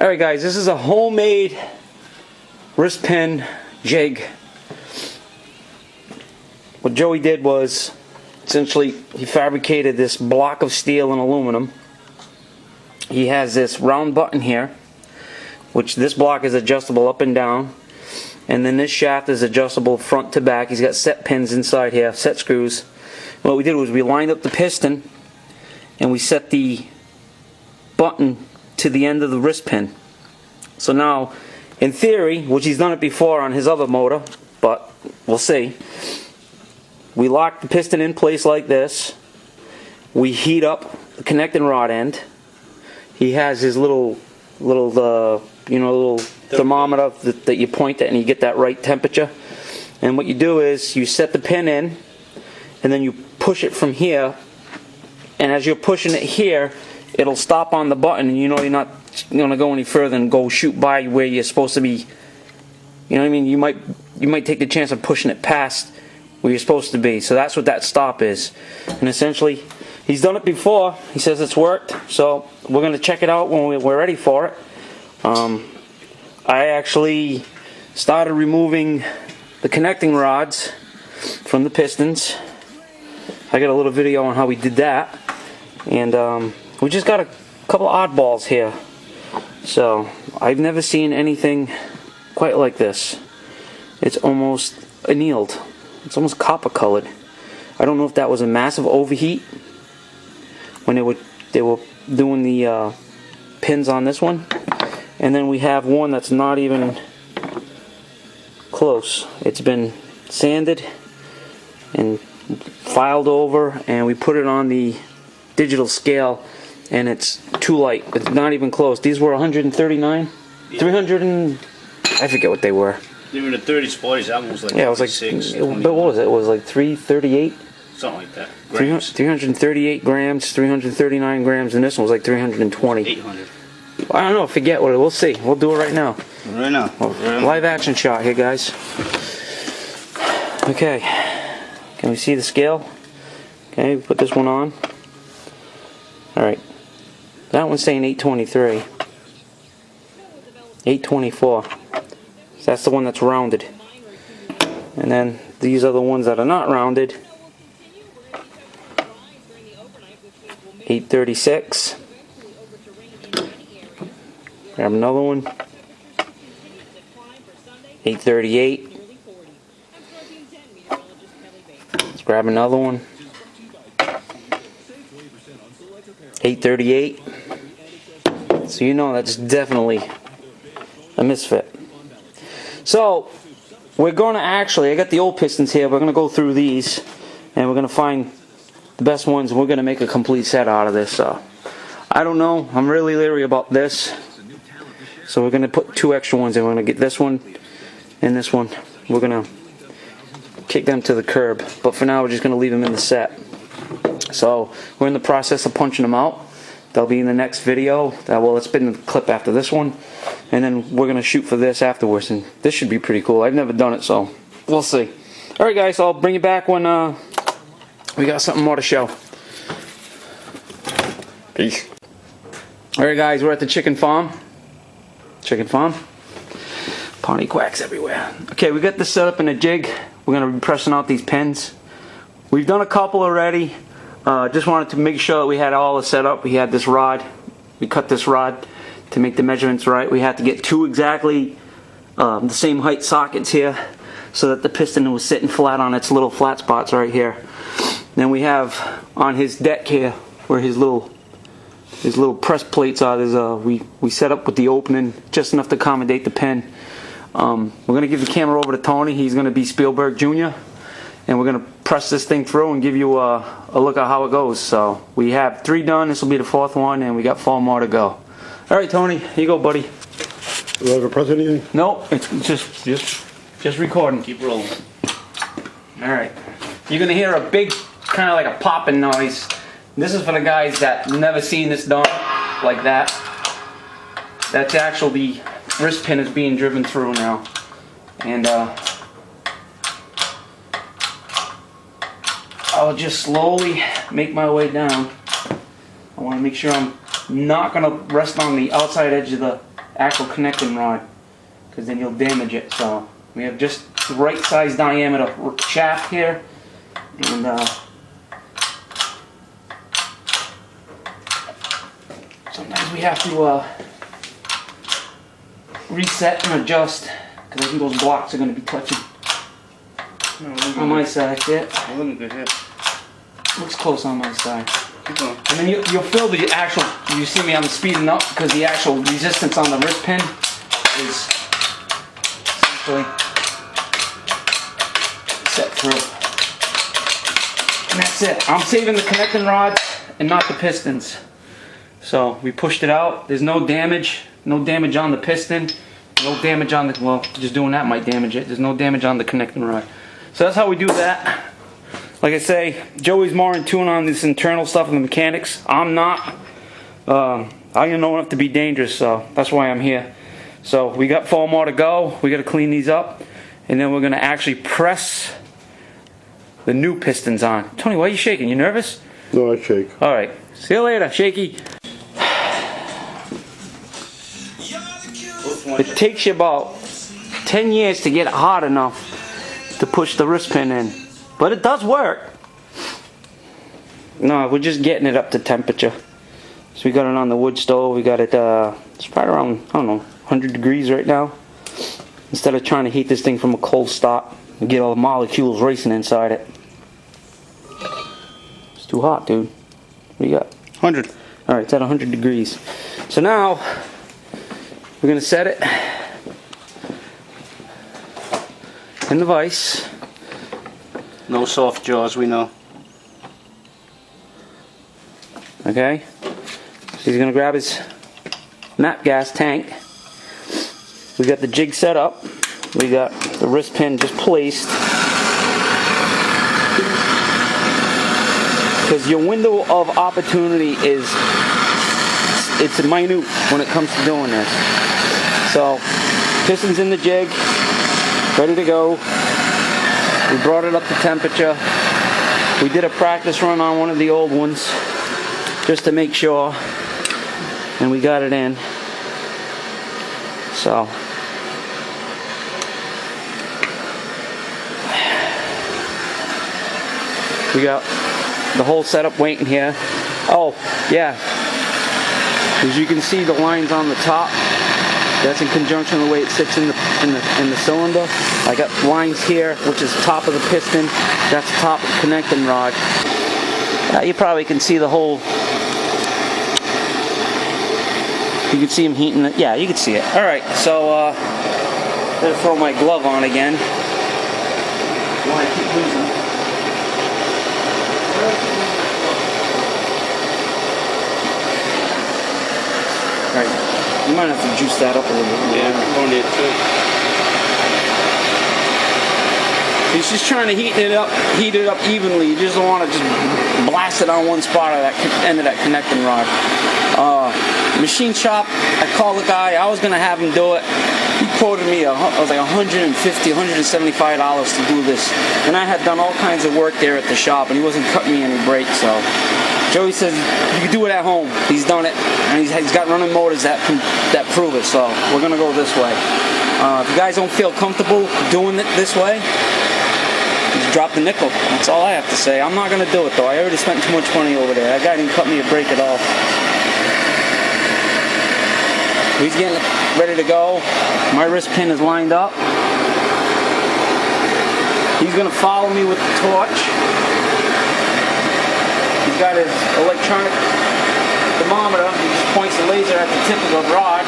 Alright guys, this is a homemade wrist pin jig. What Joey did was, essentially, he fabricated this block of steel and aluminum. He has this round button here, which this block is adjustable up and down. And then this shaft is adjustable front to back. He's got set pins inside here, set screws. What we did was we lined up the piston and we set the button to the end of the wrist pin. So now, in theory, which he's done it before on his other motor, but we'll see, we lock the piston in place like this. We heat up the connecting rod end. He has his little thermometer that you point at and you get that right temperature. And what you do is you set the pin in and then you push it from here, and as you're pushing it here, it'll stop on the button, and you know you're not going to go any further and go shoot by where you're supposed to be. You know what I mean? You might take the chance of pushing it past where you're supposed to be. So that's what that stop is. And essentially, he's done it before. He says it's worked. So we're going to check it out when we're ready for it. I actually started removing the connecting rods from the pistons. I got a little video on how we did that. And we just got a couple of oddballs here. So I've never seen anything quite like this. It's almost annealed. It's almost copper colored. I don't know if that was a massive overheat when they were doing the pins on this one. And then we have one that's not even close. It's been sanded and filed over, and we put it on the digital scale, and it's too light. It's not even close. These were 139, yeah. 300 and I forget what they were. They were in the 30s, 40s. That one was like, yeah, it was like 6. But what was it? It was like 338. Something like that. Grams. 338 grams, 339 grams, and this one was like 320. 800. I don't know. Forget what it. We'll see. We'll do it right now. Right now. Live action shot here, guys. Okay. Can we see the scale? Okay, put this one on. Alright. That one's saying 823. 824. So that's the one that's rounded. And then these are the ones that are not rounded. 836. Grab another one. 838. Let's grab another one. 838. So you know that's definitely a misfit. So we're going to I got the old pistons here. We're going to go through these and we're going to find the best ones, and we're going to make a complete set out of this. So I don't know. I'm really leery about this. So we're going to put 2 extra ones in. We're going to get this one and this one. We're going to kick them to the curb. But for now, we're just going to leave them in the set. So we're in the process of punching them out. They'll be in the next video. Well, it's been the clip after this one. And then we're going to shoot for this afterwards. And this should be pretty cool. I've never done it, so we'll see. Alright guys, I'll bring you back when we got something more to show. Peace. Alright guys, we're at the chicken farm. Chicken farm. Pawnee quacks everywhere. Okay, we got this set up in a jig. We're going to be pressing out these pins. We've done a couple already. Just wanted to make sure that we had all the set up. We had this rod. We cut this rod to make the measurements right. We had to get 2 exactly the same height sockets here so that the piston was sitting flat on its little flat spots right here. Then we have on his deck here where his little press plates are. There's we set up with the opening just enough to accommodate the pin. We're going to give the camera over to Tony. He's going to be Spielberg Jr. And we're going to press this thing through and give you a look at how it goes. So we have 3 done. This will be the 4th one, and we got 4 more to go. All right, Tony, here you go, buddy. Do I ever press anything? No, it's just recording. Keep rolling. All right. You're going to hear a big, kind of like a popping noise. This is for the guys that never seen this done like that. That's actually the wrist pin is being driven through now. And I'll just slowly make my way down. I want to make sure I'm not going to rest on the outside edge of the actual connecting rod, because then you'll damage it. So we have just the right size diameter shaft here, and sometimes we have to reset and adjust, because I think those blocks are going to be touching on my side. Yeah, We're looking good here. looks close on my side. Keep going. And then you'll feel the actual, you see me, I'm speeding up because the actual resistance on the wrist pin is essentially set through. And that's it. I'm saving the connecting rods and not the pistons. So we pushed it out. There's no damage on the piston. No damage on the, well, just doing that might damage it. There's no damage on the connecting rod. So that's how we do that. Like I say, Joey's more in tune on this internal stuff and the mechanics. I'm not. I know enough to be dangerous, so that's why I'm here. So we got 4 more to go. We got to clean these up, and then we're going to actually press the new pistons on. Tony, why are you shaking? You nervous? No, I shake. All right. See you later, Shaky. It takes you about 10 years to get hot enough to push the wrist pin in. But it does work. No, we're just getting it up to temperature. So we got it on the wood stove. We got it, it's right around, I don't know, 100 degrees right now. Instead of trying to heat this thing from a cold start and get all the molecules racing inside it. It's too hot, dude. What do you got? 100. Alright, it's at 100 degrees. So now, we're going to set it in the vise. No soft jaws, we know. Okay, so he's gonna grab his nap gas tank. We got the jig set up. We got the wrist pin just placed. Because your window of opportunity is, it's minute when it comes to doing this. So, piston's in the jig, ready to go. We brought it up to temperature. We did a practice run on one of the old ones just to make sure, and we got it in. So we got the whole setup waiting here. Oh yeah, as you can see, the lines on the top, that's in conjunction with the way it sits in the cylinder. I got lines here, which is the top of the piston. That's the top of the connecting rod. You probably can see the whole. You can see him heating it. Yeah, you can see it. All right, so I'm gonna throw my glove on again. Why I keep losing? All right, you might have to juice that up a little bit more. Yeah, we're going there too. He's just trying to heat it up evenly. You just don't want to just blast it on one spot of that end of that connecting rod. Machine shop, I called the guy. I was gonna have him do it. He quoted me, it was like $150, $175 to do this. And I had done all kinds of work there at the shop, and he wasn't cutting me any break. So Joey says you can do it at home. He's done it, and he's got running motors that prove it. So we're gonna go this way. If you guys don't feel comfortable doing it this way, just drop the nickel. That's all I have to say. I'm not going to do it though. I already spent too much money over there. That guy didn't cut me a break at all. He's getting ready to go. My wrist pin is lined up. He's going to follow me with the torch. He's got his electronic thermometer. He just points the laser at the tip of the rod.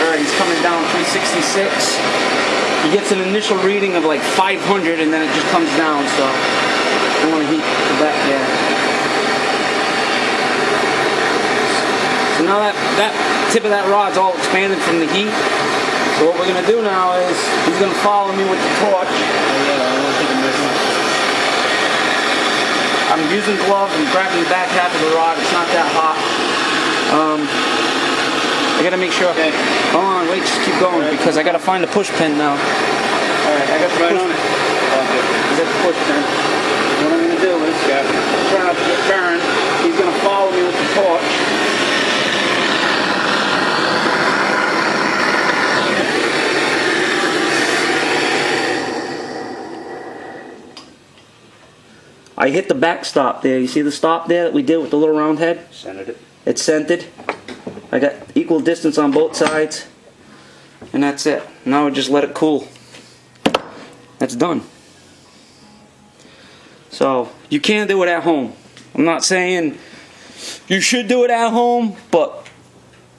Alright, he's coming down 366. He gets an initial reading of like 500 and then it just comes down, so I want to heat the back there. So now that tip of that rod's all expanded from the heat. So what we're going to do now is he's going to follow me with the torch. I'm using gloves and grabbing the back half of the rod. It's not that hot. I gotta make sure. Okay. Hold on, wait, just keep going because I gotta find the push pin now. Alright, I got the push pin. Is that the push pin? What I'm gonna do is try not to get burned. He's gonna follow me with the torch. I hit the back stop there. You see the stop there that we did with the little round head? Centered it. It's centered. I got equal distance on both sides. And that's it. Now I just let it cool. That's done. So, you can do it at home. I'm not saying you should do it at home, but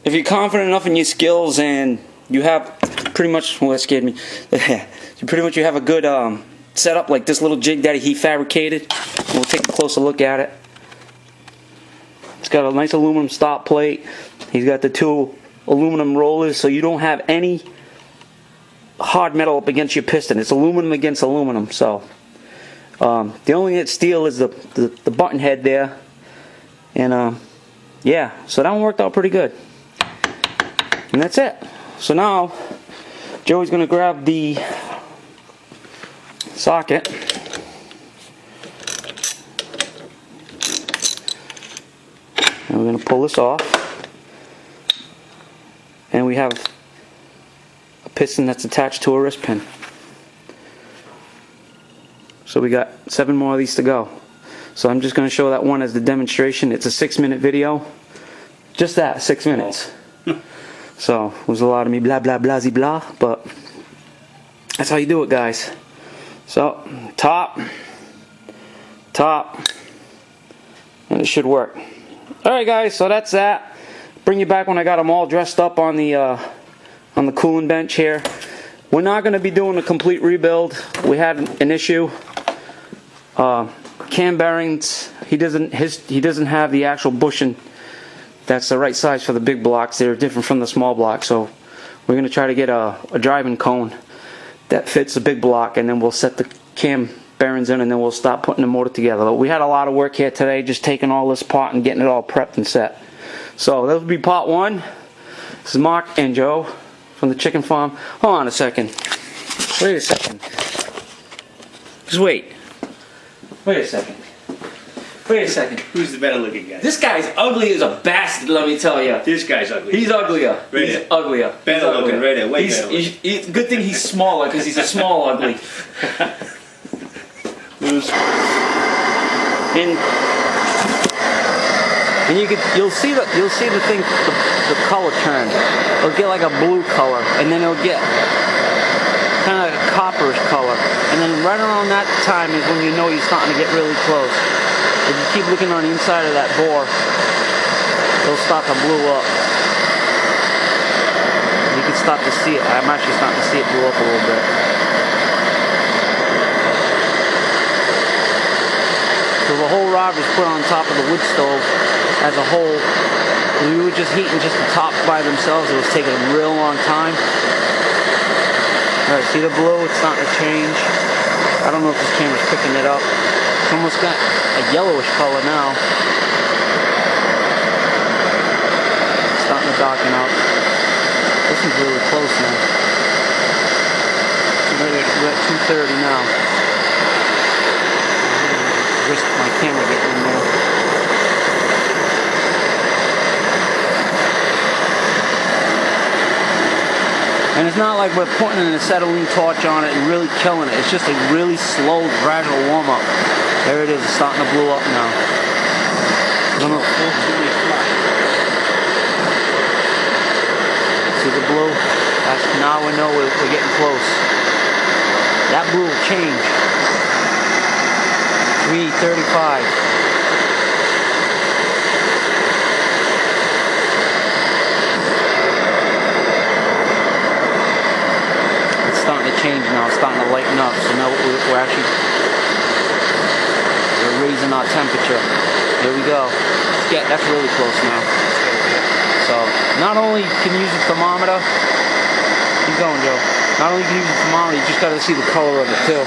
if you're confident enough in your skills and you have pretty much, well, that scared me. You have a good setup like this little jig that he fabricated. We'll take a closer look at it. It's got a nice aluminum stop plate. He's got the 2 aluminum rollers, so you don't have any hard metal up against your piston. It's aluminum against aluminum. So the only thing that's steel is the button head there. And yeah, so that one worked out pretty good. And that's it. So now Joey's going to grab the socket. And we're going to pull this off. And we have a piston that's attached to a wrist pin. So we got 7 more of these to go. So I'm just going to show that one as the demonstration. It's a 6-minute video. Just that, 6 minutes. So it was a lot of me blah blah blah blah, but that's how you do it, guys. So top, and it should work. Alright guys, so that's that. Bring you back when I got them all dressed up on the cooling bench here. We're not going to be doing a complete rebuild. We had an issue. Cam bearings, he doesn't have the actual bushing that's the right size for the big blocks. They're different from the small blocks, so we're going to try to get a driving cone that fits the big block, and then we'll set the cam bearings in, and then we'll start putting the motor together. But we had a lot of work here today, just taking all this apart and getting it all prepped and set. So that will be part 1. This is Mark and Joe from the chicken farm. Hold on a second. Wait a second. Just wait. Wait a second. Wait a second. Who's the better looking guy? This guy's ugly as a bastard, let me tell you. This guy's ugly. He's uglier. Right He's there. uglier. Better He's looking, uglier. right there. Way better looking. Good thing he's smaller, because he's a small ugly. And you'll see the thing, the color turn. It'll get like a blue color, and then it'll get kind of like a copperish color, and then right around that time is when you know you're starting to get really close. If you keep looking on the inside of that bore, it'll start to blue up. You can start to see it. I'm actually starting to see it blow up a little bit. So the whole rod was put on top of the wood stove as a whole. We were just heating just the tops by themselves. It was taking a real long time. Alright, see the blue? It's starting to change. I don't know if this camera's picking it up. It's almost got a yellowish color now. It's starting to darken up. This is really close now. We're at 2:30 now. Risk my camera getting in there. And it's not like we're putting an acetylene torch on it and really killing it. It's just a really slow, gradual warm-up. There it is. It's starting to blow up now. See the blue? Now we know we're getting close. That blue will change. 3:35. Starting to change now, it's starting to lighten up, so now we're actually raising our temperature. There we go. That's really close now. So not only can you use a thermometer, keep going, Joe. Not only can you use a thermometer, you just got to see the color of it too.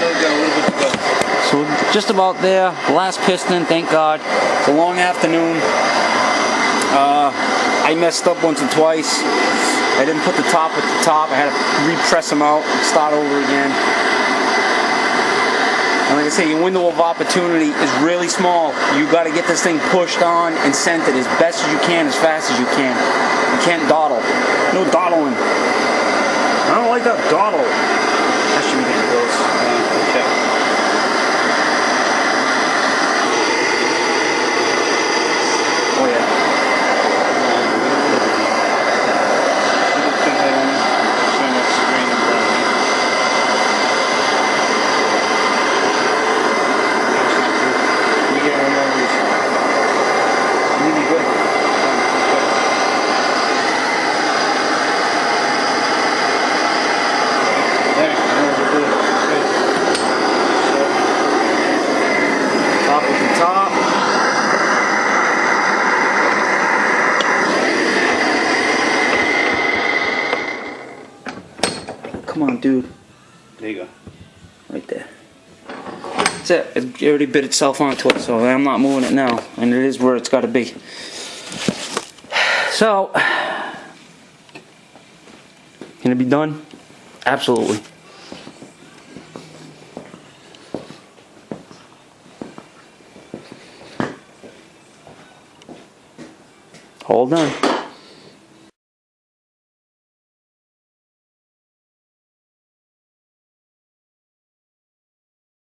So we're just about there. The last piston, thank God. It's a long afternoon. I messed up once or twice. I didn't put the top with the top. I had to repress them out and start over again. And like I say, your window of opportunity is really small. You got to get this thing pushed on and centered as best as you can, as fast as you can. You can't dawdle. No dawdling. I don't like that dawdle. That should be getting close. Come on, dude. There you go. Right there. That's it. It already bit itself onto it, so I'm not moving it now. And it is where it's got to be. So, can it be done? Absolutely. All done.